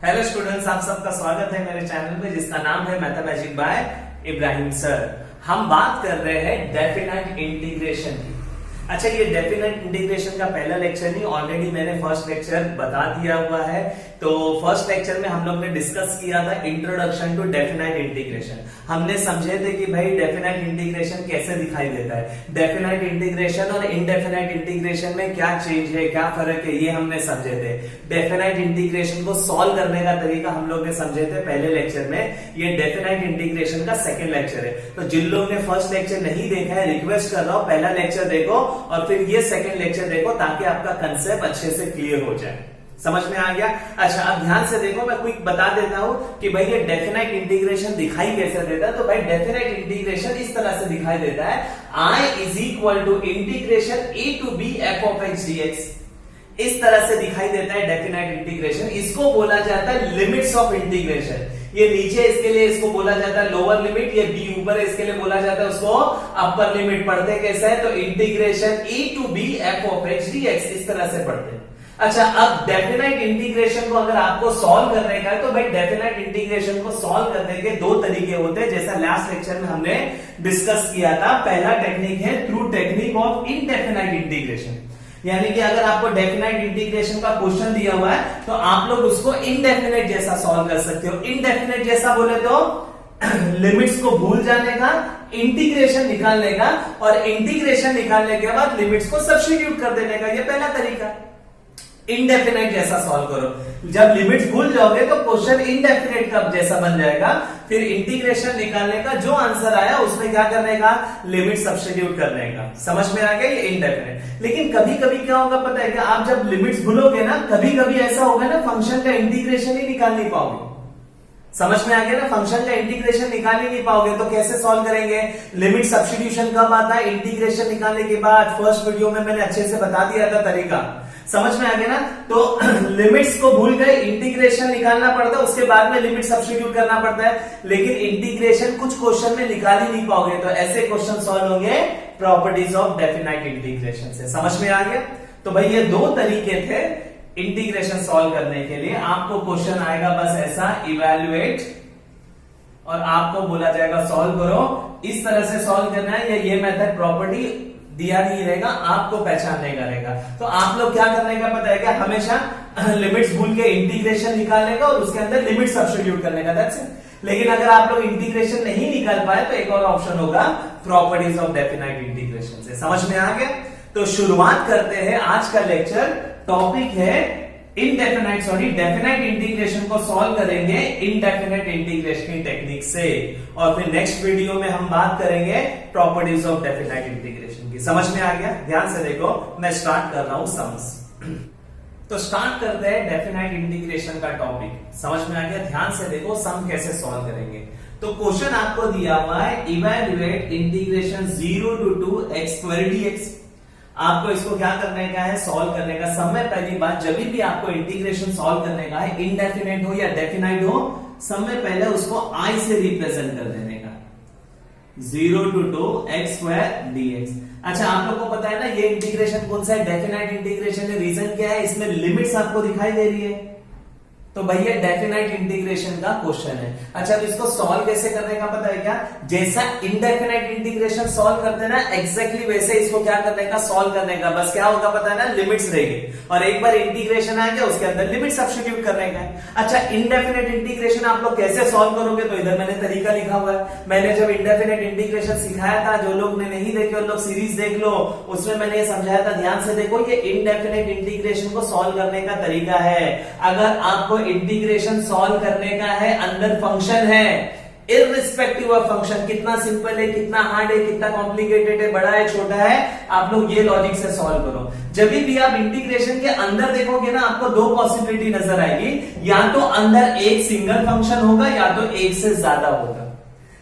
Hello students, आप सबका स्वागत है मेरे चैनल में जिसका नाम है मैथमेटिक्स बाय इब्राहिम सर। हम बात कर रहे हैं डेफिनेट इंटीग्रेशन की। अच्छा, ये डेफिनेट इंटीग्रेशन का पहला लेक्चर नहीं, ऑलरेडी मैंने फर्स्ट लेक्चर बता दिया हुआ है। तो फर्स्ट लेक्चर में हम लोग ने डिस्कस किया था इंट्रोडक्शन टू डेफिनेट इंटीग्रेशन। हमने समझे थे कि भाई डेफिनेट इंटीग्रेशन कैसे दिखाई देता है, डेफिनेट इंटीग्रेशन और इनडेफिनेट इंटीग्रेशन में क्या चेंज है, क्या फर्क है, ये हमने समझे थे। डेफिनेट इंटीग्रेशन को सॉल्व करने का तरीका हम लोग ने समझे थे पहले लेक्चर में। ये डेफिनेट इंटीग्रेशन का सेकंड लेक्चर है। तो जिन लोग ने फर्स्ट लेक्चर नहीं देखा है, रिक्वेस्ट कर रहा हूं पहला लेक्चर देखो और फिर ये सेकंड लेक्चर देखो ताकि आपका कंसेप्ट अच्छे से क्लियर हो जाए। समझ में आ गया? अच्छा, अब ध्यान से देखो, मैं क्विक बता देता हूं कि भाई ये डेफिनेट इंटीग्रेशन दिखाई कैसे देता है। तो भाई डेफिनेट इंटीग्रेशन इस तरह से दिखाई देता है, I is equal to integration a to b f of x dx। इस तरह से दिखाई देता है डेफिनेट इंटीग्रेशन। इसको बोला जाता है लिमिट्स ऑफ इंटीग्रेशन। ये नीचे इसके लिए इसको बोला जाता है लोअर लिमिट, ये b ऊपर इसके लिए बोला जाता है उसको अपर लिमिट। पढ़ते कैसे है? तो integration a to b f of x dx इस तरह से पढ़ते हैं। अच्छा, अब डेफिनेट इंटीग्रेशन को अगर आपको सॉल्व करने का है तो भाई डेफिनेट इंटीग्रेशन को सॉल्व करने के दो तरीके होते हैं, जैसा लास्ट लेक्चर में हमने डिस्कस किया था। पहला टेक्निक है through technique of indefinite integration, यानी कि अगर आपको डेफिनेट इंटीग्रेशन का क्वेश्चन दिया हुआ है तो आप लोग उसको इनडेफिनेट जैसा सॉल्व कर सकते हो। इनडेफिनेट जैसा बोले तो लिमिट्स को भूल जाने का, इंटीग्रेशन निकालने का और इंटीग्रेशन निकालने के बाद लिमिट्स को सब्स्टिट्यूट कर देने का। ये पहला तरीका। इनडेफिनेट जैसा सॉल्व करो। जब लिमिट्स भूल जाओगे तो क्वेश्चन इनडेफिनेट का जैसा बन जाएगा। फिर इंटीग्रेशन निकालने का जो आंसर आया उसमें क्या करने का? लिमिट सब्स्टिट्यूट करने का। समझ में आ गया? ये इनडेफिनेट। लेकिन कभी कभी क्या होगा पता है क्या? आप जब लिमिट्स भूलोगे ना, कभी कभी ऐसा होगा ना, फंक्शन का इंटीग्रेशन ही निकाल नहीं पाओगे। समझ में आ गया ना? फंक्शन का इंटीग्रेशन निकाल ही नहीं पाओगे तो कैसे सॉल्व करेंगे? लिमिट सब्स्टिट्यूशन कब आता है? इंटीग्रेशन निकालने के बाद। फर्स्ट वीडियो में मैंने अच्छे से बता दिया था तरीका। समझ में आ गया ना? तो लिमिट्स को भूल गए, इंटीग्रेशन निकालना पड़ता है, उसके बाद में लिमिट सब्स्टिट्यूट करना पड़ता है। लेकिन इंटीग्रेशन कुछ क्वेश्चन में निकाल ही नहीं पाओगे। तो ऐसे क्वेश्चन सॉल्व होंगे प्रॉपर्टीज ऑफ डेफिनेट इंटीग्रेशन से। समझ में आ गया? तो भाई ये दो तरीके थे इंटीग्रेशन सॉल्व करने के लिए। आपको क्वेश्चन आएगा बस ऐसा, इवेल्युएट, और आपको बोला जाएगा सॉल्व करो। इस तरह से सॉल्व करना है, या ये मेथड प्रॉपर्टी दिया नहीं रहेगा, आपको पहचानने का रहेगा। तो आप लोग क्या करने का पता है क्या? हमेशा लिमिट्स भूल के इंटीग्रेशन निकालने का और उसके अंदर लिमिट सब्स्टिट्यूट करने का। That's it. लेकिन अगर आप लोग इंटीग्रेशन नहीं निकाल पाए तो एक और ऑप्शन होगा प्रॉपर्टीज ऑफ डेफिनेट इंटीग्रेशन से। समझ में आ गया? तो शुरुआत करते हैं आज का लेक्चर। टॉपिक है डेफिनेट इंटीग्रेशन को सॉल्व करेंगे इनडेफिनेट इंटीग्रेशन की टेक्निक से, और फिर नेक्स्ट वीडियो में हम बात करेंगे प्रॉपर्टीज ऑफ डेफिनेट इंटीग्रेशन की। समझ में आ गया? ध्यान से देखो, मैं स्टार्ट कर रहा हूं सम्स। तो स्टार्ट करते हैं डेफिनेट इंटीग्रेशन का टॉपिक। समझ में आ गया? ध्यान से देखो सम कैसे सॉल्व करेंगे। तो क्वेश्चन आपको दिया हुआ है, evaluate integration 0 to 2x² dx। आपको इसको क्या करने का है? सॉल्व करने का। समय पहली बात, जब भी आपको इंटीग्रेशन सॉल्व करने का है, इनडेफिनेट हो या डेफिनेट हो, समय पहले उसको I से रिप्रेजेंट कर देने का। 0 to 2x² dx। अच्छा, आप लोग को पता है ना ये इंटीग्रेशन कौन सा है? डेफिनेट इंटीग्रेशन है। रीजन क्या है? इसमें लिमिट्स आपको दिखाई दे रही है। तो भैया डेफिनेट इंटीग्रेशन का क्वेश्चन है। अच्छा, अब इसको सॉल्व कैसे करने का पता है क्या? जैसा इनडेफिनेट इंटीग्रेशन सॉल्व करते हैं ना, एग्जैक्टली वैसे इसको क्या करने का? सॉल्व करने का। बस क्या होगा पता है ना? लिमिट्स रहेगी, और एक बार इंटीग्रेशन आ गया उसके अंदर लिमिट सब्स्टिट्यूट करने का है। अच्छा, इनडेफिनेट इंटीग्रेशन आप लोग कैसे सॉल्व करोगे? तो इधर मैंने तरीका लिखा हुआ है। मैंने जब इनडेफिनेट इंटीग्रेशन सिखाया था, जो लोग ने नहीं देखे उन लोग सीरीज देख लो, उसमें मैंने ये समझाया था। ध्यान से देखो, ये इनडेफिनेट इंटीग्रेशन को सॉल्व करने का तरीका है। अगर आपको इंटीग्रेशन सॉल्व करने का है, अंदर फंक्शन है, इररिस्पेक्टिव ऑफ फंक्शन, कितना सिंपल है, कितना हार्ड है, कितना कॉम्प्लिकेटेड है, बड़ा है, छोटा है, आप लोग ये लॉजिक से सॉल्व करो। जब भी आप इंटीग्रेशन के अंदर देखोगे ना, आपको दो पॉसिबिलिटी नजर आएगी, या तो अंदर एक सिंगल फंक्शन होगा या तो एक से ज्यादा होगा।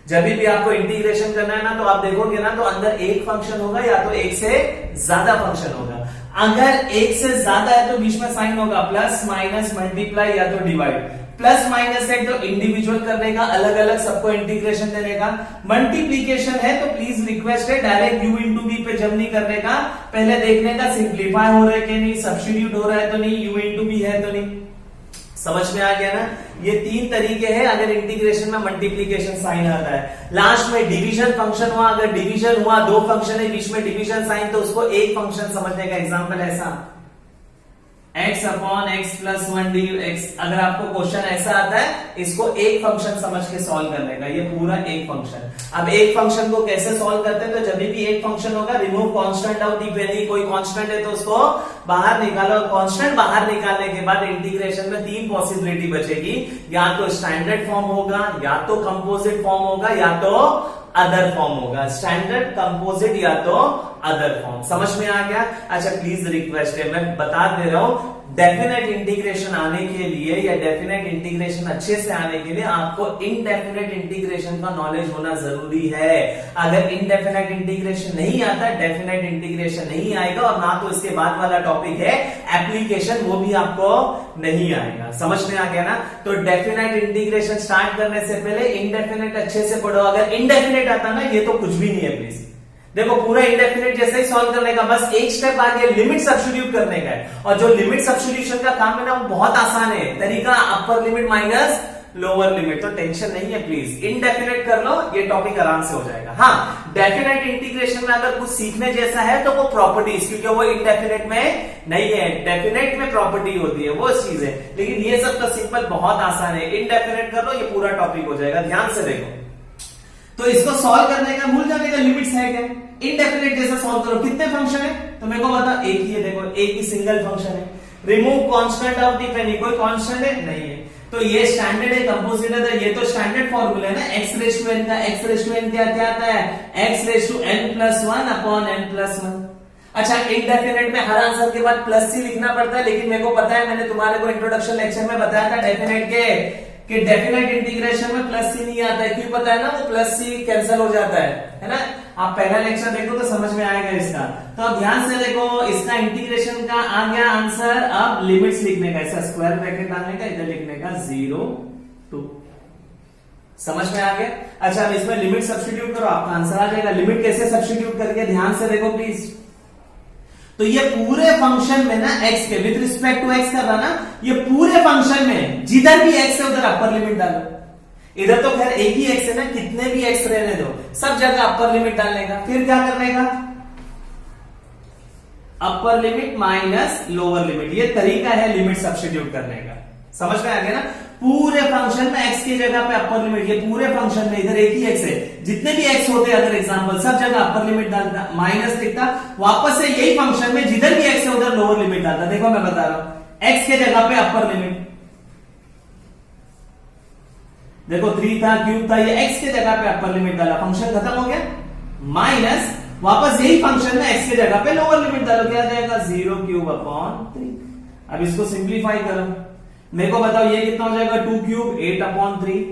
जब भी आपको इंटीग्रेशन करना है ना, तो आप देखोगे ना, तो अंदर एक फंक्शन होगा या तो एक से ज्यादा फंक्शन होगा। अगर एक से ज्यादा है तो बीच में साइन होगा प्लस माइनस मल्टीप्लाई या तो डिवाइड। प्लस माइनस है तो इंडिविजुअल करने का, अलग अलग सबको इंटीग्रेशन देने का। मल्टीप्लीकेशन है तो प्लीज रिक्वेस्ट है डायरेक्ट u इंटू v पे जब नहीं करने का, पहले देखने का सिंप्लीफाई हो रहा है कि नहीं, सब्स्टिट्यूट हो रहा है तो नहीं, u इंटू v है तो नहीं। समझ में आ गया ना? ये 3 तरीके हैं अगर इंटीग्रेशन में मल्टीप्लीकेशन साइन आता है। लास्ट में डिवीजन फंक्शन हुआ, अगर डिवीजन हुआ 2 फंक्शन है बीच में डिवीजन साइन, तो उसको एक फंक्शन समझने का एग्जांपल ऐसा x upon x plus 1 dx। अगर आपको क्वेश्चन ऐसा आता है, इसको एक फंक्शन समझ के सॉल्व करने का, ये पूरा एक फंक्शन। अब एक फंक्शन को कैसे सॉल्व करते हैं, तो जब भी एक फंक्शन होगा, remove constant out if any, कोई कांस्टेंट है तो उसको बाहर निकालो। कांस्टेंट बाहर निकालने के बाद इंटीग्रेशन में 3 पॉसिबिलिटी बचेगी, या तो स्टैंडर्ड फॉर्म होगा, या तो कंपोजिट फॉर्म होगा, या तो अदर फॉर्म होगा। स्टैंडर्ड, कंपोजिट या तो अदर फॉर्म। समझ में आ गया? अच्छा प्लीज रिक्वेस्ट है, मैं बता दे रहा हूं, डेफिनेट इंटीग्रेशन आने के लिए या डेफिनेट इंटीग्रेशन अच्छे से आने के लिए आपको इनडेफिनेट इंटीग्रेशन का नॉलेज होना जरूरी है। अगर इनडेफिनेट इंटीग्रेशन नहीं आता, डेफिनेट इंटीग्रेशन नहीं आएगा, और ना तो इसके बाद वाला टॉपिक है एप्लीकेशन, वो भी आपको नहीं आएगा। समझ में आ गया ना? तो डेफिनेट इंटीग्रेशन स्टार्ट करने से पहले इनडेफिनेट अच्छे से पढ़ो। अगर इनडेफिनेट आता ना, ये तो कुछ भी नहीं है प्लीज। देखो पूरा इंडेफिनेट जैसे ही सॉल्व करने का, बस एक स्टेप आगे लिमिट सब्स्टिट्यूट करने का है, और जो लिमिट सब्स्टिट्यूशन का काम है ना, वो बहुत आसान है। तरीका अपर लिमिट माइनस लोअर लिमिट, तो टेंशन नहीं है प्लीज। इनडेफिनेट कर लो, ये टॉपिक आराम से हो जाएगा। हाँ, डेफिनेट इंटीग्रेशन में अगर कुछ सीखने जैसा है तो वो प्रॉपर्टीज, क्योंकि वो इनडेफिनेट में नहीं है, डेफिनेट में प्रॉपर्टी होती है, वो चीज है। लेकिन ये सब तो सिंपल बहुत आसान है। इनडेफिनेट कर लो, ये पूरा टॉपिक हो जाएगा। ध्यान से देखो, तो इसको सॉल्व करने का, भूल जाने का लिमिट्स है क्या? इनडेफिनेट जैसा सॉल्व करो, कितने फंक्शन है तो मेरे को बता, एक ही है। देखो एक ही सिंगल फंक्शन है। रिमूव कांस्टेंट ऑफ द पेनी, कोई कांस्टेंट है नहीं है, तो ये स्टैंडर्ड है, कंपोजिट है, तो ये तो स्टैंडर्ड फॉर्मूला है ना x रेज़ टू n का। x रेज़ टू n क्या आता है? x raise to n plus 1 upon n plus 1। अच्छा, इनडेफिनेट में हर आंसर के बाद प्लस सी लिखना पड़ता है, लेकिन मेरे को पता है, मैंने तुम्हारे को इंट्रोडक्शन लेक्चर में बताया था डेफिनेट के, कि डेफिनेट इंटीग्रेशन में प्लस सी नहीं आता है। क्यों पता है ना? वो प्लस सी कैंसिल हो जाता है ना? आप पहला लेक्चर देखो तो समझ में आएगा इसका। तो अब ध्यान से देखो, इसका इंटीग्रेशन का आ गया आंसर। अब लिमिट्स लिखने का, ऐसा स्क्वायर ब्रैकेट डालने का, इधर लिखने का 0 2। समझ में आ गया? अच्छा, अब इसमें लिमिट सब्स्टिट्यूट करो, आपका आंसर आ जाएगा। लिमिट कैसे सब्स्टिट्यूट करके, ध्यान से देखो प्लीज। तो ये पूरे फंक्शन में ना x के विद रिस्पेक्ट टू x कर रहा ना, ये पूरे फंक्शन में जिधर भी x है उधर अपर लिमिट डालो। इधर तो खैर एक ही x है ना, कितने भी x रहने दो, सब जगह अपर लिमिट डालने का। फिर क्या करने का? अपर लिमिट माइनस लोअर लिमिट, ये तरीका है लिमिट सब्स्टिट्यूट करने का। समझ में आ गया ना? पूरे फंक्शन में x की जगह पे अपर लिमिट, ये पूरे फंक्शन में इधर एक ही x है, जितने भी x होते हैं अगर एग्जांपल, सब जगह अपर लिमिट डालता, माइनस लिखता, वापस से यही फंक्शन में जिधर भी x है उधर लोअर लिमिट डालता। देखो मैं बता रहा हूं, x के जगह पे अपर लिमिट, देखो 3 था, क्यूब था, ये x के जगह पे अपर लिमिट डाला, फंक्शन खत्म हो गया। माइनस वापस यही फंक्शन में x के जगह पे लोअर लिमिट डालो, क्या आ जाएगा? 0 क्यूब अपॉन 3। अब इसको सिंप्लीफाई करो, मेरे को बताओ ये कितना हो जाएगा? 2 क्यूब 8 अपॉन 3,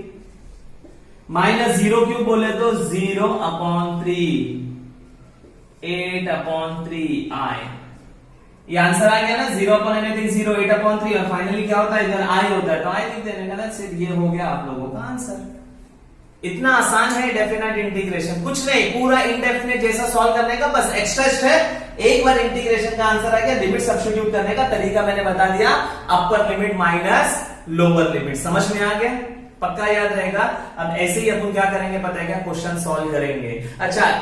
माइनस 0 क्यूब बोले तो 0 अपॉन 3, 8 अपॉन 3 आए। ये आंसर आ गया ना? 0 अपॉन एनीथिंग 0, 8 अपॉन 3, और फाइनली क्या होता है? इधर आई होता है, तो आई लिख देने का ना, सिर्फ ये हो गया आप लोगों का आंसर। इतना आसान है डेफिनेट इंटीग्रेशन, कुछ नहीं, पूरा इनडेफिनेट जैसा सॉल्व करने का, बस एक्स्ट्रा स्टेप। एक बार इंटीग्रेशन का आंसर आ गया, लिमिट सब्स्टिट्यूट करने का तरीका मैंने बता दिया, अपर लिमिट माइनस लोअर लिमिट। समझ में आ गया? पक्का याद रहेगा। अब ऐसे ही अपन क्या करेंगे पता है क्या? क्वेश्चन सॉल्व करेंगे। अच्छा,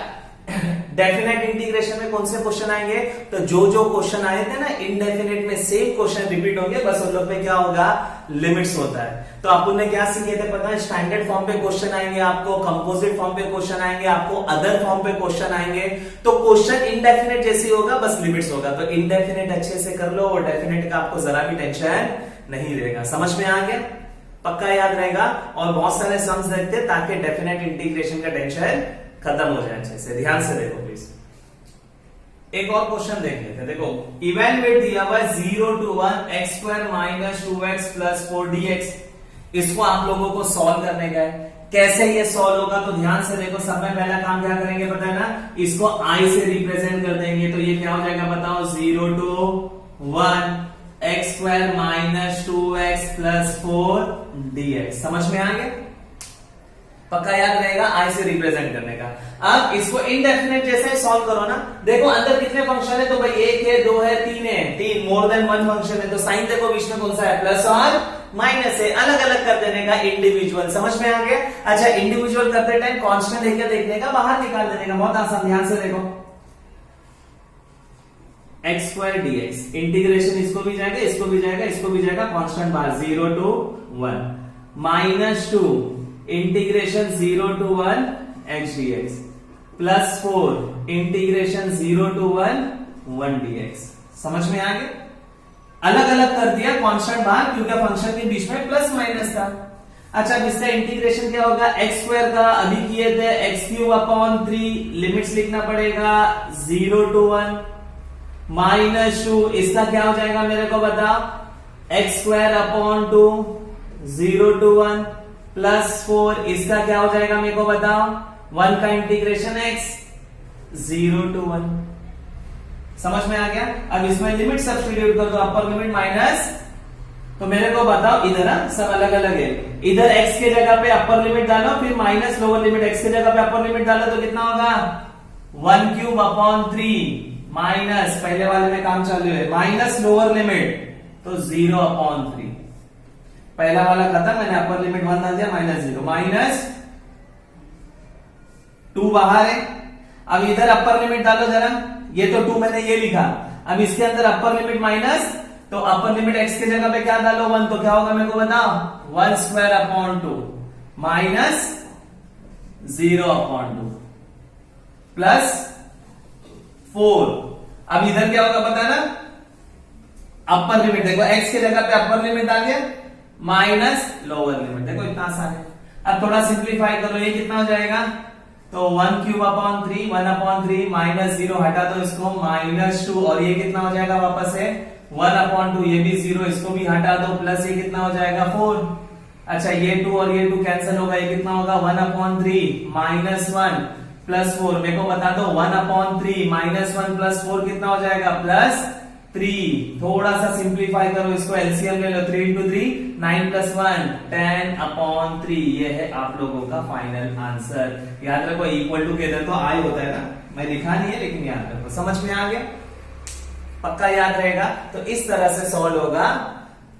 डेफिनेट इंटीग्रेशन में कौन से क्वेश्चन आएंगे? तो जो क्वेश्चन आए थे ना इनडेफिनेट में, सेम क्वेश्चन रिपीट होंगे, बस उन लोग पे क्या होगा? लिमिट्स होता है। तो अपन ने क्या सीखे थे पता है? स्टैंडर्ड फॉर्म पे क्वेश्चन आएंगे आपको, कंपोजिट फॉर्म पे क्वेश्चन आएंगे आपको, अदर फॉर्म पे क्वेश्चन आएंगे। तो क्वेश्चन इनडेफिनेट जैसे होगा, बस लिमिट्स होगा। तो इनडेफिनेट अच्छे से कर लो, और डेफिनेट का आपको जरा भी टेंशन नहीं रहेगा। समझ में आ गया? पक्का याद रहेगा। और बहुत सारे सम्स देखते ताकि डेफिनेट इंटीग्रेशन का टेंशन खत्म हो जाए अच्छे से। ध्यान से देखो प्लीज, एक और क्वेश्चन देख लेते हैं। देखो, इवेलुएट दिया हुआ 0 to 1 x square minus 2x plus 4 dx। इसको आप लोगों को सॉल्व करने का है। कैसे ये सॉल्व होगा? तो ध्यान से देखो, सब में पहला काम क्या करेंगे पता है ना? इसको i से रिप्रेजेंट कर देंगे, तो ये क्या हो जाएगा बताओ? 0 to 1 x square minus 2x plus 4 dx। समझ में आ गया? पक्का याद रहेगा आई से रिप्रेजेंट करने का। अब इसको इनडेफिनेट जैसे ही सॉल्व करो ना, देखो अंदर कितने फंक्शन है? तो भाई 1 है, 2 है, 3 है, 3 मोर देन 1 फंक्शन है, तो साइन देखो बीच में कौन सा है? प्लस और माइनस है, अलग अलग कर देने का, इंडिविजुअल। समझ में आ गया? अच्छा, इंडिविजुअल करते टाइम कांस्टेंट है क्या देखने का, बाहर निकाल देने का, बहुत आसान। ध्यान से देखो, एक्स स्क्वायर dx इंटीग्रेशन, इसको भी जाएगा, इसको भी जाएगा, इसको भी जाएगा, कांस्टेंट बाहर 0 to 1 -2 integration 0 to 1 x dx +4 integration 0 to 1 dx। समझ में आ गया? अलग अलग कर दिया, कांस्टेंट बाहर, क्योंकि फंक्शन के बीच में प्लस माइनस था। अच्छा, अब इसका इंटीग्रेशन क्या होगा, एक्स स्क्वायर का अभी किए थे x³ लिमिट्स लिखना पड़ेगा 0 to 1 -2, इसका क्या हो जाएगा मेरे को बताओ, x² 0 to 1 +4, इसका क्या हो जाएगा मेरे को बताओ, 1 का इंटीग्रेशन x 0 to 1। समझ में आ गया? अब इसमें लिमिट सब्स्टिट्यूट कर दो, अपर लिमिट माइनस, तो मेरे को बताओ इधर सब अलग अलग है, इधर x के जगह पे अपर लिमिट डालो, फिर माइनस लोअर लिमिट, x के जगह पे अपर लिमिट डालो तो कितना होगा, 1³ माइनस, पहले वाले में काम चालू है, माइनस लोअर लिमिट तो 0/3, पहला वाला खत्म, मैंने अपर लिमिट 1 डाल दिया, -0 माइनस 2 बाहर है। अब इधर अपर लिमिट डालो जरा, ये तो 2 मैंने ये लिखा, अब इसके अंदर अपर लिमिट माइनस, तो अपर लिमिट x के जगह पे क्या डालो 1, तो क्या होगा मेरे को बताओ, 1/2 माइनस 0/2 +4। अब इधर क्या होगा पता ना, अपर लिमिट देखो, x के जगह पे अपर लिमिट डाल दिया, माइनस लोअर लिमिट, देखो इतना आसान है। अब थोड़ा सिंप्लीफाई करो, ये कितना हो जाएगा, तो 1³ 1/3 माइनस 0 हटा दो इसको, -2, और ये कितना हो जाएगा वापस है 1/2, ये भी 0, इसको भी हटा दो, प्लस ये कितना हो जाएगा 4। अच्छा, ये 2 और ये 2 कैंसिल होगा, ये कितना होगा 1/3 -1 +4, मेरे को बता दो 1/3 -1 +4 कितना हो जाएगा, +3। थोड़ा सा सिंप्लीफाई करो इसको, एलसीएम ले लो, 3 × 3 9 + 1 10/3, ये है आप लोगों का फाइनल आंसर। याद रखो, इक्वल टू के इधर तो आई होता है ना, मैं लिखा नहीं है लेकिन याद रखो। समझ में आ गया? पक्का याद रहेगा। तो इस तरह से सॉल्व होगा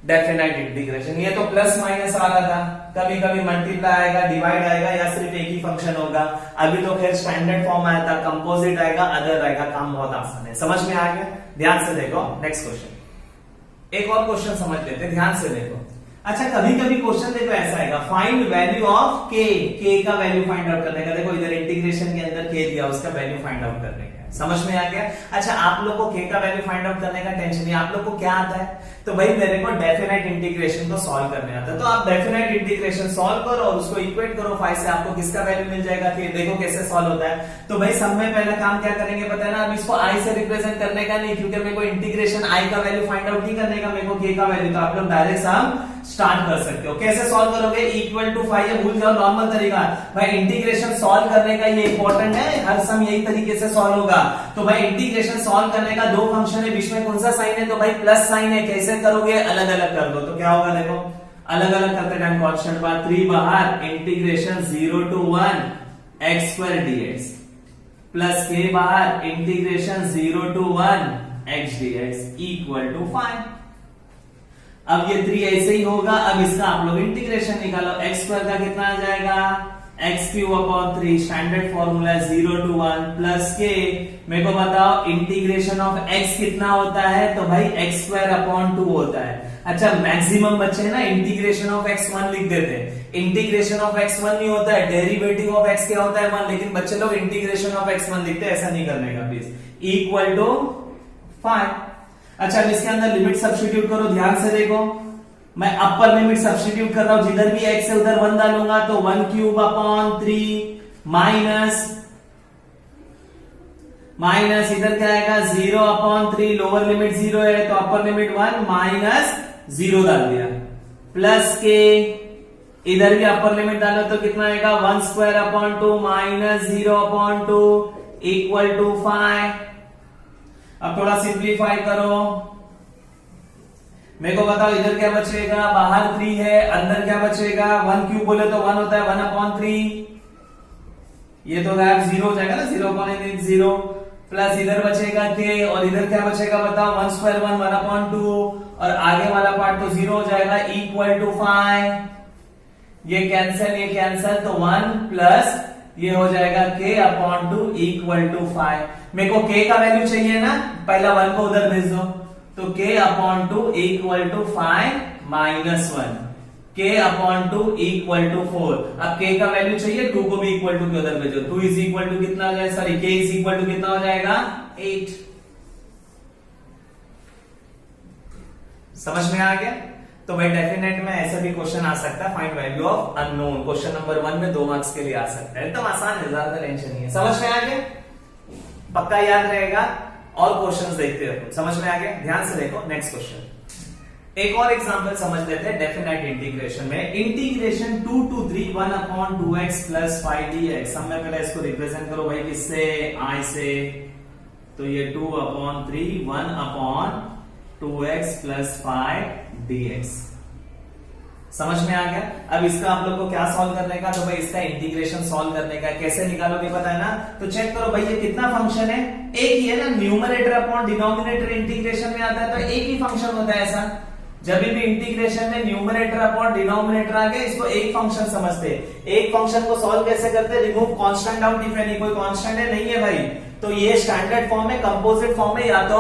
डेफिनेट इंटीग्रेशन। ये तो प्लस माइनस आ रहा था, कभी कभी मल्टीप्लाई आएगा, डिवाइड आएगा, या सिर्फ एक ही फंक्शन होगा। अभी तो खैर स्टैंडर्ड फॉर्म आया था, कंपोजिट आएगा, अदर आएगा, काम बहुत आसान है। समझ में आ गया? ध्यान से देखो नेक्स्ट क्वेश्चन। एक और क्वेश्चन समझ लेते, ध्यान से देखो। अच्छा, कभी कभी क्वेश्चन देखो ऐसा आएगा, फाइंड वैल्यू ऑफ के का वैल्यू फाइंड आउट करने का। देखो इधर इंटीग्रेशन के अंदर के दिया, उसका वैल्यू फाइंड आउट करने का। समझ में आ गया? अच्छा, आप लोग को के का वैल्यू फाइंड आउट करने का टेंशन नहीं, आप लोग को क्या आता है? तो भाई मेरे को डेफिनेट इंटीग्रेशन को सॉल्व करने आता है। तो आप डेफिनेट इंटीग्रेशन सॉल्व करो और उसको इक्वेट करो 5 से, आपको किसका वैल्यू मिल जाएगा, देखो कैसे सॉल्व होता है। तो भाई सब में पहला काम क्या करेंगे पता है ना, अब इसको आई से रिप्रेजेंट करने का नहीं, क्योंकि मेरे को इंटीग्रेशन आई का वैल्यू फाइंड आउट नहीं करने का, मेरे को के का वैल्यू। तो आप लोग डायरेक्ट सम स्टार्ट कर सकते हो। कैसे सॉल्व करोगे, इक्वल टू 5, ये भूल जाओ, नॉर्मल तरीका। भाई इंटीग्रेशन सॉल्व करने का ये इंपॉर्टेंट है, हर सम यही तरीके से सॉल्व होगा। तो भाई इंटीग्रेशन सॉल्व करने का दो फंक्शन है, बीच में कौन सा साइन है, तो भाई प्लस साइन है। कैसे करोगे, अलग अलग कर दो। तो क्या होगा देखो, अलग अलग करते टाइम कांस्टेंट बाहर, 3 बाहर, integration 0 to 1 x² dx plus के बाहर, integration 0 to 1 x dx equal to 5। अब ये 3 ऐसे ही होगा। अब इसका आप लोग इंटीग्रेशन निकालो, x² का कितना आ जाएगा, x³ standard formula 0 to 1 plus के। मेरे को बताओ इंटीग्रेशन ऑफ x कितना होता है, तो भाई x²/2 होता है। अच्छा, मैक्सिमम बच्चे ना इंटीग्रेशन ऑफ x1 लिख देते हैं। इंटीग्रेशन ऑफ x1 नहीं होता है, डेरिवेटिव ऑफ x क्या होता है 1, लेकिन बच्चे लोग इंटीग्रेशन ऑफ x1 लिखते हैं, ऐसा नहीं करने का प्लीज। Equal to 5। अच्छा, अब इसके अंदर लिमिट सब्स्टिट्यूट करो, ध्यान से देखो। मैं अपर लिमिट सब्स्टिट्यूट कर रहा हूं, जिधर भी x है उधर 1 डालूंगा, तो 1³ माइनस इधर क्या आएगा 0/3, लोअर लिमिट 0 है तो अपर लिमिट 1 माइनस 0 डाल दिया, प्लस के इधर भी अपर लिमिट डालो तो कितना आएगा 1² माइनस 0/2 इक्वल टू 5। अब थोड़ा सिंप्लीफाई करो, मेरे को बताओ इधर क्या बचेगा, बाहर 3 है, अंदर क्या बचेगा, 1³ बोले तो 1 होता है, 1/3, ये तो गायब 0 हो जाएगा ना, 0/0 प्लस इधर बचेगा के, और इधर क्या बचेगा बताओ 1² 1 1/2, और आगे वाला पार्ट तो 0 हो जाएगा, इक्वल टू 5, ये कैंसल तो 1 प्लस ये हो जाएगा k अपॉन 2 इक्वल टू 5। मेरे को k का वैल्यू चाहिए ना, पहला 1 को उधर भेज दो, तो k upon 2 equal to 5 minus 1, k upon 2 equal to 4। अब k का वैल्यू चाहिए, 2 को भी इक्वल टू के उधर भेजो, 2 इज इक्वल टू कितना हो जाएगा, sorry k is equal to कितना हो जाएगा 8। समझ में आ गया? तो भाई डेफिनेट में ऐसा भी क्वेश्चन आ सकता है, find value of unknown, question number 1 में 2 मार्क्स के लिए आ सकता है, एकदम आसान है, ज्यादा टेंशन नहीं है। समझ में आ गया? पक्का याद रहेगा। और क्वेश्चंस देखते रहो। समझ में आ गया? ध्यान से देखो नेक्स्ट क्वेश्चन। एक और एग्जांपल समझ लेते हैं डेफिनेट इंटीग्रेशन में। Integration 2 to 3 1 upon 2x plus 5 dx। हम पहले इसको रिप्रेजेंट करो भाई किससे, i से, तो ये 2 upon 3 1 upon 2x plus 5 dx। समझ में आ गया? अब इसका आप लोग को क्या सॉल्व करने का, तो भाई इसका इंटीग्रेशन सॉल्व करने का कैसे निकालोगे पता है ना? तो चेक करो भाई, ये कितना फंक्शन है, एक ही है ना, न्यूमरेटर अपॉन डिनोमिनेटर इंटीग्रेशन में आता है, तो एक ही फंक्शन होता है ऐसा। जब भी इंटीग्रेशन में न्यूमरेटर अपॉन डिनोमिनेटर आ गया, इसको एक फंक्शन समझते हैं। एक फंक्शन को सॉल्व कैसे करते हैं, remove constant out if any, कोई कांस्टेंट है नहीं है भाई, तो ये स्टैंडर्ड फॉर्म है, कंपोजिट फॉर्म है, या तो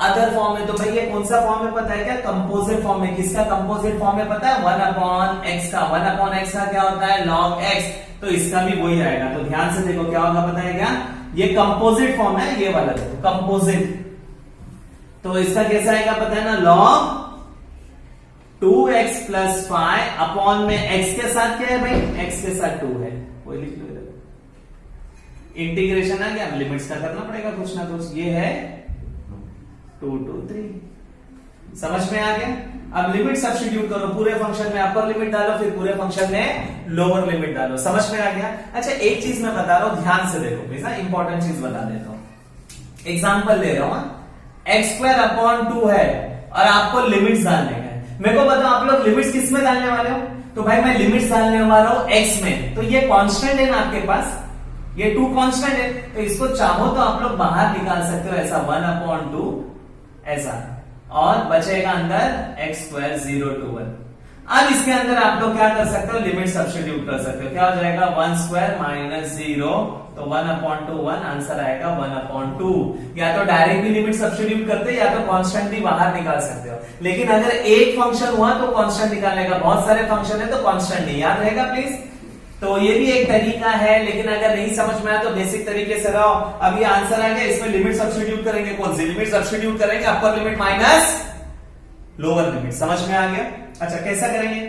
अदर फॉर्म है। तो भाई ये कौन सा फॉर्म है पता है क्या, कंपोजिट फॉर्म है। किसका कंपोजिट फॉर्म है पता है, 1 अपॉन x का। 1 अपॉन x का क्या होता है, log x, तो इसका भी वही आएगा। तो ध्यान से देखो क्या होगा पता है क्या, ये कंपोजिट फॉर्म है, ये वाला देखो कंपोजिट, तो इसका कैसा आएगा पता है ना, log 2x प्लस 5 अपॉन में x के साथ क्या है भाई, x के साथ 2 है, वही लिख लो। इंटीग्रेशन है क्या, लिमिट्स का करना पड़ेगा कुछ ना कुछ, ये है 2 to 3। समझ में आ गया? अब लिमिट सब्स्टिट्यूट करो, पूरे फंक्शन में अपर लिमिट डालो, फिर पूरे फंक्शन में लोअर लिमिट डालो। समझ में आ गया? अच्छा एक चीज मैं बता रहा हूं, ध्यान से देखो प्लीज, इंपॉर्टेंट चीज बता देता हूं। एग्जाम्पल ले रहा हूं, x² अपॉन 2 है और आपको लिमिट्स डालने का है। मेरे को बताओ आप लोग लिमिट्स किस में डालने वाले हो, तो भाई मैं लिमिट्स डालने वाला हूं x में। तो ये कांस्टेंट है ना आपके पास, ये 2 कांस्टेंट है, तो इसको चाहो तो आप लोग बाहर निकाल सकते हो ऐसा, 1 अपॉन 2 ऐसा, और बचेगा अंदर x² 0 to 1। अब इसके अंदर आप लोग क्या कर सकते हो, लिमिट सब्स्टिट्यूट कर सकते हो। क्या हो जाएगा, 1² माइनस 0, तो 1 अपॉन 2 1, आंसर आएगा 1 अपॉन 2। या तो डायरेक्ट भी लिमिट सब्स्टिट्यूट करते, या तो कांस्टेंट भी बाहर निकाल सकते हो। लेकिन अगर एक फंक्शन हुआ तो कांस्टेंट निकालने का, बहुत सारे फंक्शन है तो कांस्टेंट नहीं, याद रहेगा प्लीज। तो ये भी एक तरीका है, लेकिन अगर नहीं समझ में आया तो बेसिक तरीके से रहो। अब ये आंसर आ गया, इसमें लिमिट सब्स्टिट्यूट करेंगे, कौन सी लिमिट सब्स्टिट्यूट करेंगे, अपर लिमिट माइनस लोअर लिमिट। समझ में आ गया? अच्छा कैसा करेंगे,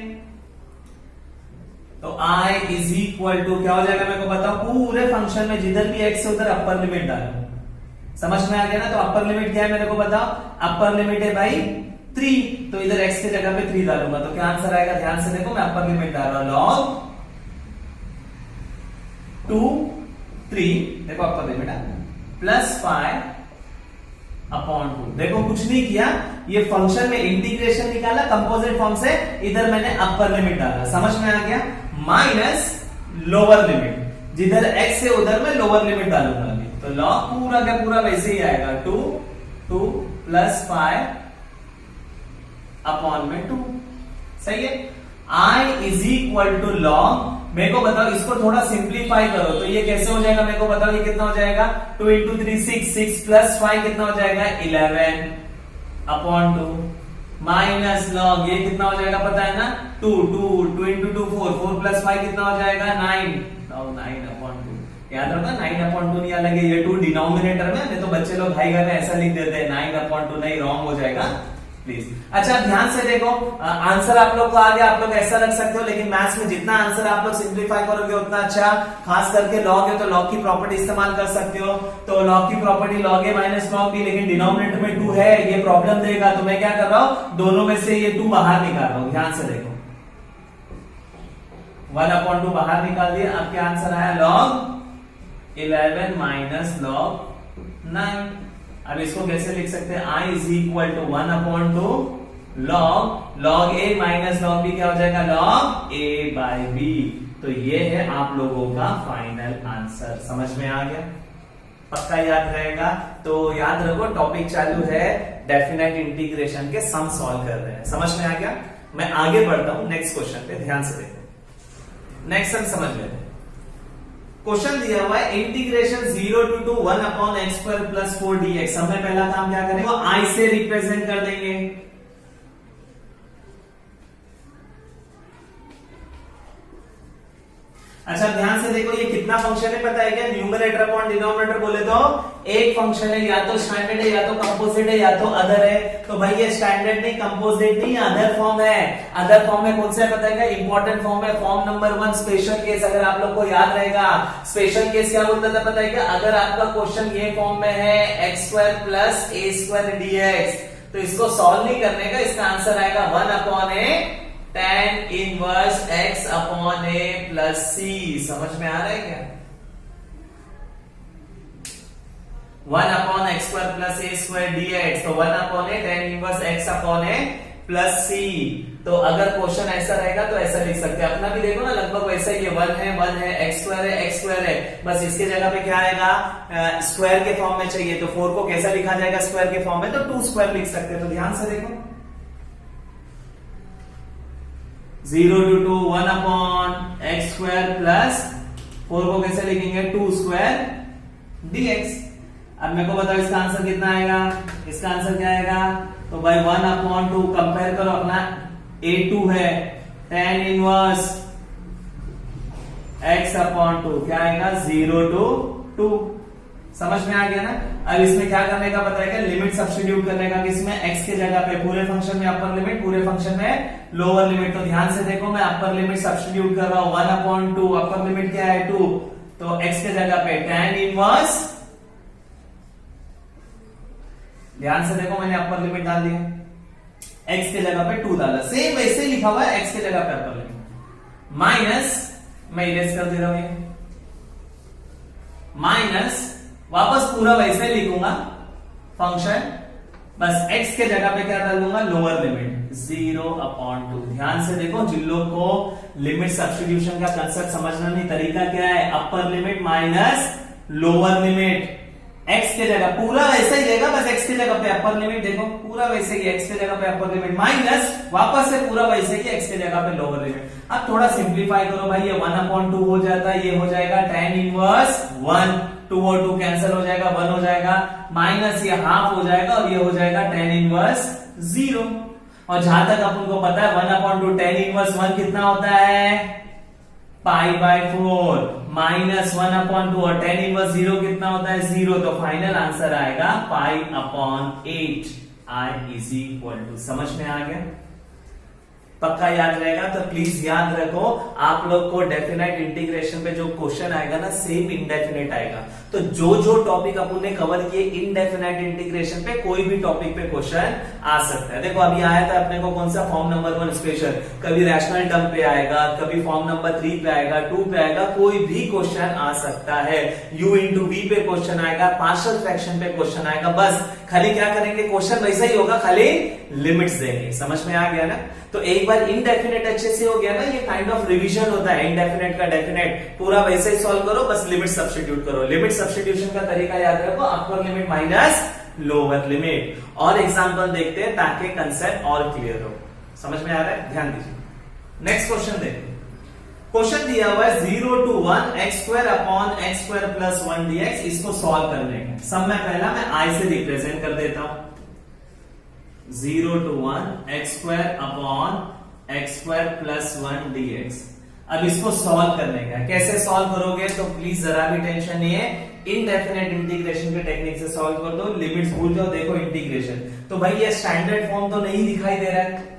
तो i इज इक्वल टू क्या हो जाएगा, मेरे को बताओ, पूरे फंक्शन में जिधर भी x है उधर अपर लिमिट डालो। समझ में आ गया ना? तो अपर लिमिट क्या है मेरे को बताओ, अपर लिमिट है भाई 3, तो इधर x की जगह पे 3 डालूंगा, तो क्या आंसर आएगा, ध्यान से देखो, मैं अपर लिमिट डाल रहा हूं, log 2 3, देखो अपर लिमिट प्लस 5 अपॉन 2। देखो कुछ नहीं किया, ये फंक्शन में इंटीग्रेशन निकाला कंपोजिट फॉर्म से, इधर मैंने अपर लिमिट डाला। समझ में आ गया? माइनस लोअर लिमिट, जिधर x है उधर मैं लोअर लिमिट डालूंगा, तो लॉग पूरा का पूरा वैसे ही आएगा, 2 प्लस 5 अपॉन में 2। सही है? i is equal to log, मेरे को बताओ इसको थोड़ा सिंप्लीफाई करो, तो ये कैसे हो जाएगा, मेरे को बताओ ये कितना हो जाएगा, 2 इंटू 3 6 प्लस 5 कितना हो जाएगा 11 अपॉन 2 माइनस लॉग ये कितना हो जाएगा पता है ना, 2 इंटू 2 4 प्लस 5 कितना हो जाएगा 9 अपॉन 2। याद रखना 9 अपॉन 2 नहीं अलग है, ये 2 डिनोमिनेटर में, नहीं तो बच्चे लोग भाई घर में ऐसा लिख देते हैं 9 अपॉन 2, नहीं रॉन्ग हो जाएगा प्लीज। अच्छा ध्यान से देखो, आंसर आप लोग को आ गया, आप लोग ऐसा रख सकते हो, लेकिन मैथ्स में जितना आंसर आप लोग सिंप्लीफाई करोगे उतना अच्छा। खास करके लॉग है तो लॉग की प्रॉपर्टी इस्तेमाल कर सकते हो, तो लॉग की property log a minus log B, लेकिन डिनोमिनेटर में 2 है, ये प्रॉब्लम देगा, तो मैं क्या कर रहा हूं, दोनों में से ये 2 बाहर निकाल रहा हूं। ध्यान से देखो, 1 अपॉन 2 बाहर निकाल दिया, अब क्या आंसर आया, लॉग 11 माइनस लॉग 9। अब इसको कैसे लिख सकते हैं, i is equal to 1 upon 2 log a minus log b, क्या हो जाएगा लॉग ए बाई बी। तो ये है आप लोगों का फाइनल आंसर। समझ में आ गया? पक्का याद रहेगा। तो याद रखो टॉपिक चालू है डेफिनेट इंटीग्रेशन के सम सॉल्व कर रहे हैं। समझ में आ गया? मैं आगे बढ़ता हूं नेक्स्ट क्वेश्चन पे, ध्यान से देखो। नेक्स्ट सम समझ लेते हैं। क्वेश्चन दिया हुआ है integration 0 to 1 upon x square plus 4 dx। हमने पहला काम क्या करेंगे, वो आई से रिप्रेजेंट कर देंगे। अच्छा ध्यान से देखो, ये कितना फंक्शन है पता है क्या? न्यूमरेटर अपॉन डिनोमिनेटर बोले तो एक फंक्शन है, या तो स्टैंडर्ड है, या तो कंपोजिट है, या तो अदर है। तो भाई ये स्टैंडर्ड नहीं, कंपोजिट नहीं, अदर फॉर्म है। अदर फॉर्म में कौन सा है पता है क्या? इंपॉर्टेंट फॉर्म है, फॉर्म नंबर 1 स्पेशल केस। अगर आप लोग को याद रहेगा स्पेशल केस क्या बोलता था पता है क्या? अगर आपका क्वेश्चन ये फॉर्म में है एक्स स्क्वायर प्लस ए स्क्वायर dx, तो इसको सॉल्व नहीं करने का, इसका आंसर आएगा 1 अपॉन ए tan इनवर्स x अपॉन ए प्लस सी। समझ में आ रहा है क्या? 1 अपॉन एक्स स्क्वायर प्लस ए स्क्वायर dx, तो 1 अपॉन ए tan इनवर्स x अपॉन ए प्लस सी। तो अगर क्वेश्चन ऐसा रहेगा तो ऐसा लिख सकते हैं। अपना भी देखो ना, लगभग वैसा ही है, 1 है एक्स स्क्वायर है, बस इसके जगह पे क्या आएगा? स्क्वायर के फॉर्म में चाहिए, तो 4 को कैसा लिखा जाएगा स्क्वायर के फॉर्म में? तो 2 स्क्वायर लिख सकते हैं। तो ध्यान से देखो, 0 to 2 1 upon x square plus 4 को कैसे लिखेंगे? 2 स्क्वायर dx। अब मेरे को बताओ इसका आंसर कितना आएगा? इसका आंसर क्या आएगा? तो भाई 1 अपॉन 2 कंपेयर करो, अपना a2 है, tan इनवर्स x अपॉन 2 क्या आएगा? 0 to 2। समझ में आ गया ना? अब इसमें क्या करने का पता है क्या? लिमिट सब्स्टिट्यूट करने का। किसमें? x के जगह पे पूरे फंक्शन में अपर लिमिट, पूरे फंक्शन में लोअर लिमिट। तो ध्यान से देखो, मैं अपर लिमिट सब्स्टिट्यूट कर रहा हूं, 1 अपॉन 2, अपर लिमिट क्या है? 2, तो x के जगह पे tan इनवर्स, ध्यान से देखो मैंने अपर लिमिट डाल दिया, x के जगह पे 2 डाला, सेम वैसे ही लिखा हुआ है x के जगह पे अपर लिमिट, माइनस, मैं इरेज कर दे रहा हूं, माइनस वापस पूरा वैसे लिखूंगा फंक्शन, बस x के जगह पे क्या डाल दूंगा? Lower limit 0 upon 2। ध्यान से देखो, जिन लोग को लिमिट सब्स्टिट्यूशन का कंसेप्ट समझना नहीं, तरीका क्या है? अपर limit minus lower limit, x के जगह पूरा वैसे ही लेगा, बस x की जगह पे अपर लिमिट देखो पूरा वैसे ही, x के जगह पे अपर लिमिट माइनस वापस से पूरा वैसे ही x के जगह पे लोअर लिमिट। अब थोड़ा सिंप्लीफाई करो भाई, ये 1 अपॉन 2 हो जाता है, ये हो जाएगा tan इनवर्स 1, 2 और 2 कैंसिल हो जाएगा, 1 हो जाएगा, माइनस ये हाफ हो जाएगा और ये हो जाएगा tan इनवर्स 0। और जहां तक अपन को पता है 1 अपॉन 2 tan इनवर्स 1 कितना होता है? π/4, माइनस 1 अपॉन 2 और tan इनवर्स 0 कितना होता है? 0। तो फाइनल आंसर आएगा π/8। I इज इक्वल टू, समझ में आ गया? पक्का याद रहेगा? तो प्लीज याद रखो, आप लोग को डेफिनेट इंटीग्रेशन पे जो क्वेश्चन आएगा ना, सेम इंडेफिनेट आएगा। तो जो जो टॉपिक अपन ने कवर किए इंडेफिनेट इंटीग्रेशन पे, कोई भी टॉपिक पे क्वेश्चन आ सकता है। देखो अभी आया था अपने को कौन सा? फॉर्म नंबर 1 स्पेशल, कभी रैशनल टर्म पे आएगा, कभी फॉर्म नंबर 3 पे आएगा, 2 पे आएगा, कोई भी क्वेश्चन आ सकता है। u इंटू v पे क्वेश्चन आएगा, पार्शियल फ्रैक्शन पे क्वेश्चन आएगा, बस खाली क्या करेंगे? क्वेश्चन वैसा ही होगा, खाली लिमिट्स देंगे। समझ में आ गया ना? तो एक बार इनडेफिनेट अच्छे से हो गया ना, ये काइंड ऑफ रिवीजन होता है इनडेफिनेट का डेफिनेट, पूरा वैसे ही सॉल्व करो, बस लिमिट सब्स्टिट्यूट करो। लिमिट सब्स्टिट्यूशन का तरीका याद रखो, अपर लिमिट माइनस लोअर लिमिट। और एग्जांपल देखते हैं ताकि कंसेप्ट और क्लियर हो। समझ में आ रहा है? ध्यान दीजिए। नेक्स्ट क्वेश्चन देखिए, क्वेश्चन दिया हुआ है 0 to 1 x square upon x square plus 1 dx। इसको सॉल्व करने का सब में पहला मैं आई से रिप्रेजेंट कर देता हूं, 0 to 1 x square upon x square plus 1 dx। अब इसको सॉल्व करने का, कैसे सॉल्व करोगे? तो प्लीज जरा भी टेंशन नहीं है, इनडेफिनेट इंटीग्रेशन के टेक्निक से सॉल्व कर दो, लिमिट्स भूल जाओ। देखो इंटीग्रेशन, तो भाई ये स्टैंडर्ड फॉर्म तो नहीं दिखाई दे रहा है,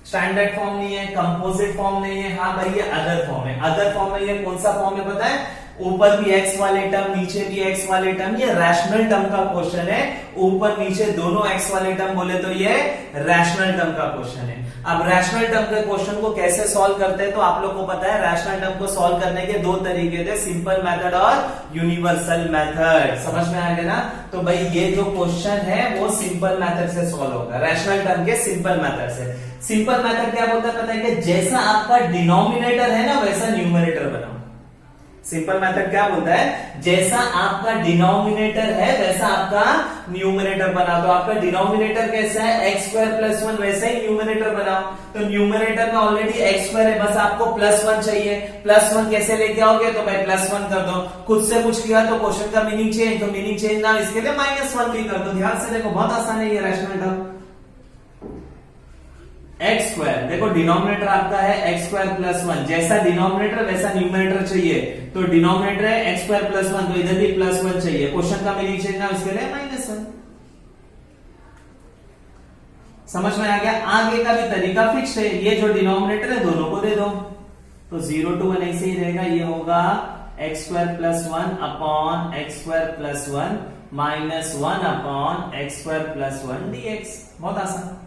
स्टैंडर्ड फॉर्म नहीं है, कंपोजिट फॉर्म नहीं है, हाँ भाई ये अदर फॉर्म है। अदर फॉर्म में ये कौन सा फॉर्म है पता है? ऊपर भी x वाले टर्म, नीचे भी x वाले टर्म, ये रैशनल टर्म का क्वेश्चन है। ऊपर नीचे दोनों x वाले टर्म बोले तो ये रैशनल टर्म का क्वेश्चन है। अब रैशनल टर्म के क्वेश्चन को कैसे सॉल्व करते हैं? तो आप लोग को पता है रैशनल टर्म को सॉल्व करने के 2 तरीके थे, सिंपल मेथड और यूनिवर्सल मेथड। समझ में आ गया ना? तो भाई ये जो क्वेश्चन है वो सिंपल मेथड से सॉल्व होगा, रैशनल टर्म के सिंपल मेथड से। सिंपल मेथड क्या बोलता है पता है? कि जैसा आपका डिनोमिनेटर है ना वैसा न्यूमरेटर बनाओ। सिंपल मेथड क्या बोलता है, जैसा आपका डिनोमिनेटर है वैसा आपका न्यूमरेटर बना दो। आपका डिनोमिनेटर कैसा है, एक्स स्क्वायर प्लस 1, वैसा ही न्यूमरेटर बनाओ। तो न्यूमरेटर में ऑलरेडी एक्स स्क्वायर है, बस आपको प्लस 1 चाहिए। प्लस 1 कैसे लेके आओगे, तो भाई प्लस 1 कर दो। खुद से कुछ किया तो क्वेश्चन का मीनिंग चेंज, तो मीनिंग चेंज ना, इसके लिए -1 भी कर दो। ध्यान से देखो, बहुत आसान है ये रैशनल टर्म। एक्स स्क्वायर, देखो डिनोमिनेटर आपका है एक्स स्क्वायर प्लस 1, जैसा डिनोमिनेटर वैसा न्यूमरेटर चाहिए। तो डिनोमिनेटर है एक्स स्क्वायर प्लस 1, तो इधर भी प्लस 1 चाहिए। क्वेश्चन का मीनिंग चेंज ना, इसके लिए -1। समझ में आ गया। आगे का भी तरीका फिक्स है, ये जो डिनोमिनेटर है दोनों को दे दो, तो 0 to 1 ऐसे ही रहेगा। ये होगा x square plus 1 upon x square plus 1 minus 1 upon x square plus 1 dx। बहुत आसान,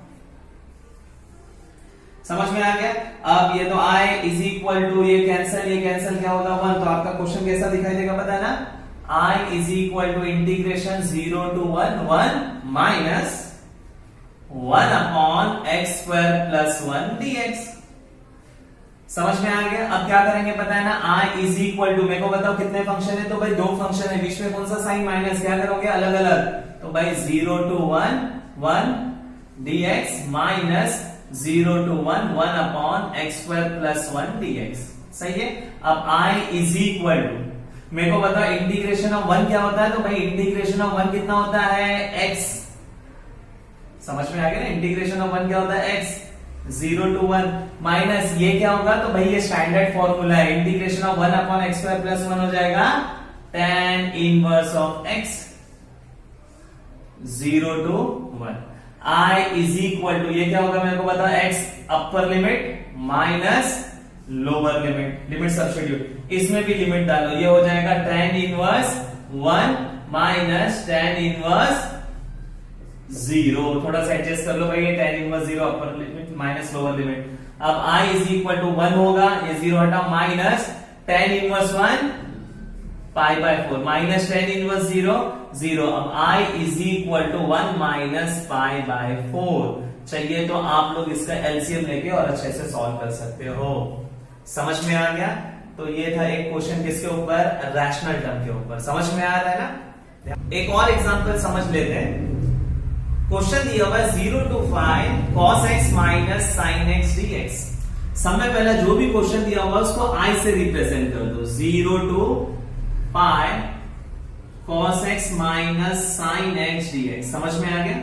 समझ में आ गया। अब ये तो i इज इक्वल टू ये कैंसल क्या होगा 1। तो आपका क्वेश्चन कैसा दिखाई देगा पता है ना, i is equal to integration 0 to 1 minus 1 upon x square plus 1 dx। समझ में आ गया। अब क्या करेंगे पता है ना, i इज इक्वल टू, मेरे को बताओ कितने फंक्शन है, तो भाई 2 फंक्शन है, बीच में कौन सा साइन माइनस, क्या करोगे अलग अलग। तो भाई 0 to 1 dx minus 0 to 1 upon x square plus 1 dx। सही है। अब i इज इक्वल टू, मेरे को बताओ इंटीग्रेशन ऑफ 1 क्या होता है, तो भाई इंटीग्रेशन ऑफ 1 कितना होता है, x। समझ में आ गया ना, इंटीग्रेशन ऑफ 1 क्या होता है, x। 0 to 1 माइनस ये क्या होगा, तो भाई ये स्टैंडर्ड फॉर्मूला है, integration of 1 upon x square plus 1 हो जाएगा tan inverse of x। 0 to 1 i is equal to, ये क्या होगा मेरे को बताओ, x upper limit minus lower limit, limit substitute, इसमें भी लिमिट डालो, ये हो जाएगा tan inverse 1 minus tan inverse 0। थोड़ा सा एडजस्ट कर लो भाई, ये tan inverse 0 upper limit minus lower limit. अब i इज इक्वल टू 1 होगा, ये 0 हटाओ, minus tan inverse 1 pi by 4 minus tan inverse 0। अब i is equal to 1 minus pi by 4 चाहिए, तो आप लोग इसका एलसीएम लेके और अच्छे से सॉल्व कर सकते हो। समझ में आ गया। तो ये था एक क्वेश्चन किसके ऊपर, रैशनल टर्म के ऊपर। समझ में आ रहा है ना। एक और एग्जांपल समझ लेते हैं। क्वेश्चन दिया हुआ है 0 to 5 cos x minus sin x dx। समय पहला जो भी क्वेश्चन दिया होगा उसको i से रिप्रेजेंट कर दो। 0 to pi cos x minus sin x dx। समझ में आ गया।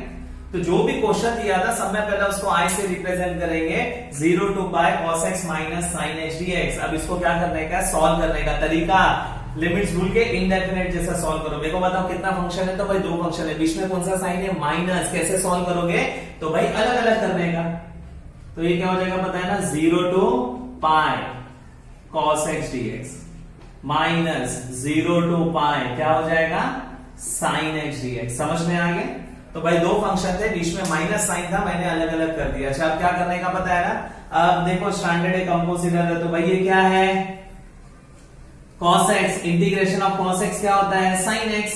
तो जो भी क्वेश्चन दिया था सब में पहले उसको i से रिप्रेजेंट करेंगे। 0 to pi cos x minus sin x dx। अब इसको क्या करने का, सॉल्व करने का तरीका, लिमिट्स भूल के इनडेफिनेट जैसा सॉल्व करो। मेरे को बताओ कितना फंक्शन है, तो भाई 2 फंक्शन है, बीच में कौन सा साइन है, माइनस। कैसे सॉल्व करोगे, तो भाई अलग अलग करने का। तो ये क्या हो जाएगा पता है ना, 0 to pi cos x dx minus 0 to पाई क्या हो जाएगा, sin x dx। समझ में आ गया। तो भाई 2 फंक्शन थे, बीच में माइनस साइन था, मैंने अलग अलग कर दिया। अच्छा अब क्या करने का पता है ना, अब देखो स्टैंडर्ड है, कंपोजिटर है, तो भाई ये क्या है, cos x, integration of cos x क्या होता है, sin x।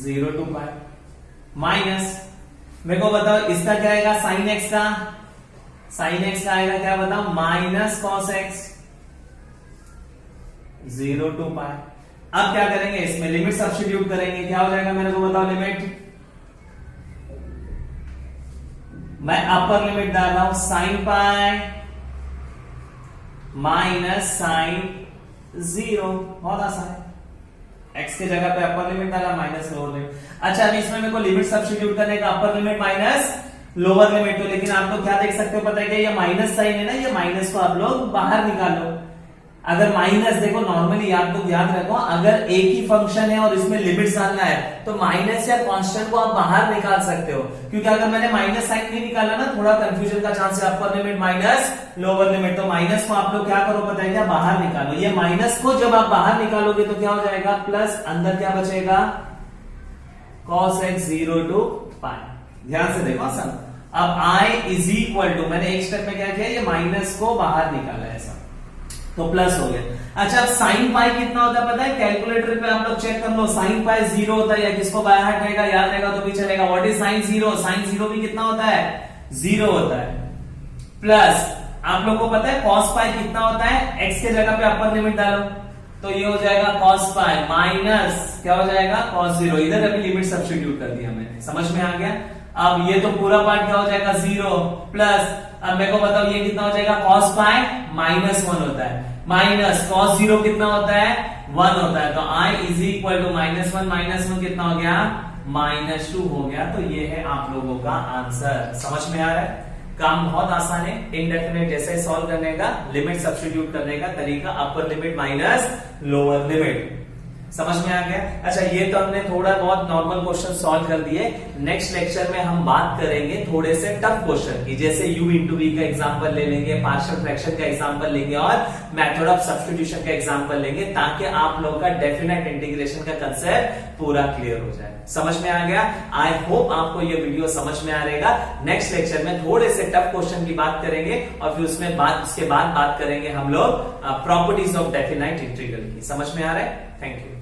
0 to pi minus, मेरे को बताओ इसका क्या आएगा, sin x का, sin x का आएगा क्या बताओ, माइनस cos x। 0 to पाई। अब क्या करेंगे, इसमें लिमिट सब्स्टिट्यूट करेंगे, क्या हो जाएगा मेरे को बताओ, लिमिट, मैं अपर लिमिट डाल रहा हूं, sin पाई माइनस साइन 0। बहुत आसान है, x के जगह पे अपर लिमिट डाला, माइनस लोअर लिमिट। अच्छा अभी इसमें मेरे को लिमिट सब्स्टिट्यूट करने का, अपर लिमिट माइनस लोअर लिमिट। तो लेकिन आप लोग क्या देख सकते हो, पता है कि ये माइनस साइन है ना, ये माइनस को आप लोग बाहर निकालो। अगर माइनस, देखो नॉर्मली आप लोग याद रखो, अगर एक ही फंक्शन है और इसमें लिमिट्स डालना है तो माइनस या कांस्टेंट को आप बाहर निकाल सकते हो, क्योंकि अगर मैंने माइनस साइन नहीं निकाला ना, थोड़ा कंफ्यूजन का चांस है। अपर लिमिट माइनस लोअर लिमिट, तो माइनस को आप लोग क्या करो पता है क्या, बाहर निकालो। ये माइनस को जब आप बाहर निकालोगे तो क्या हो जाएगा, प्लस, अंदर क्या बचेगा, cos x 0 to पाई। ध्यान से देखो सब। अब i इज इक्वल टू, मैंने एक स्टेप में क्या किया, ये माइनस को बाहर निकाला ऐसा, तो प्लस हो गया। अच्छा अब साइन पाई कितना होता है पता है, कैलकुलेटर पे आप लोग चेक कर लो, साइन पाई 0 होता है, या किसको बाय हार्ट रहेगा, याद रहेगा तो भी चलेगा। व्हाट इज साइन 0, साइन 0 भी कितना होता है, 0 होता है। प्लस आप लोग को पता है cos पाई कितना होता है, x के जगह पे अपर लिमिट डालो तो ये हो जाएगा cos पाई माइनस क्या हो जाएगा cos 0। इधर अभी लिमिट सब्स्टिट्यूट कर दिया मैंने, समझ में आ गया। अब ये तो पूरा पार्ट क्या हो जाएगा 0 प्लस, अब मेरे को बताओ ये कितना हो जाएगा cos पाई -1 होता है, माइनस cos 0 कितना होता है 1 होता है, तो i इज इक्वल टू -1 कितना हो गया -2 हो गया। तो ये है आप लोगों का आंसर। समझ में आ रहा है, काम बहुत आसान है। इनडेफिनेट जैसे सॉल्व करने का, लिमिट सब्स्टिट्यूट करने का तरीका अपर लिमिट माइनस लोअर लिमिट, समझ में आ गया। अच्छा ये तो हमने थोड़ा बहुत नॉर्मल क्वेश्चन सॉल्व कर दिए। नेक्स्ट लेक्चर में हम बात करेंगे थोड़े से टफ क्वेश्चन की, जैसे u इंटू v का एग्जांपल ले लेंगे, पार्शियल फ्रैक्शन का एग्जांपल लेंगे और मेथड ऑफ सब्स्टिट्यूशन का एग्जांपल लेंगे, ताकि आप लोगों का डेफिनेट इंटीग्रेशन का कंसेप्ट पूरा क्लियर हो जाए। समझ में आ गया। आई होप आपको ये वीडियो समझ में आ रहेगा। नेक्स्ट लेक्चर में थोड़े से टफ क्वेश्चन की बात करेंगे और फिर उसके बाद बात करेंगे हम लोग प्रॉपर्टीज ऑफ डेफिनाइट इंटीग्रल की। समझ में आ रहा है। Thank you.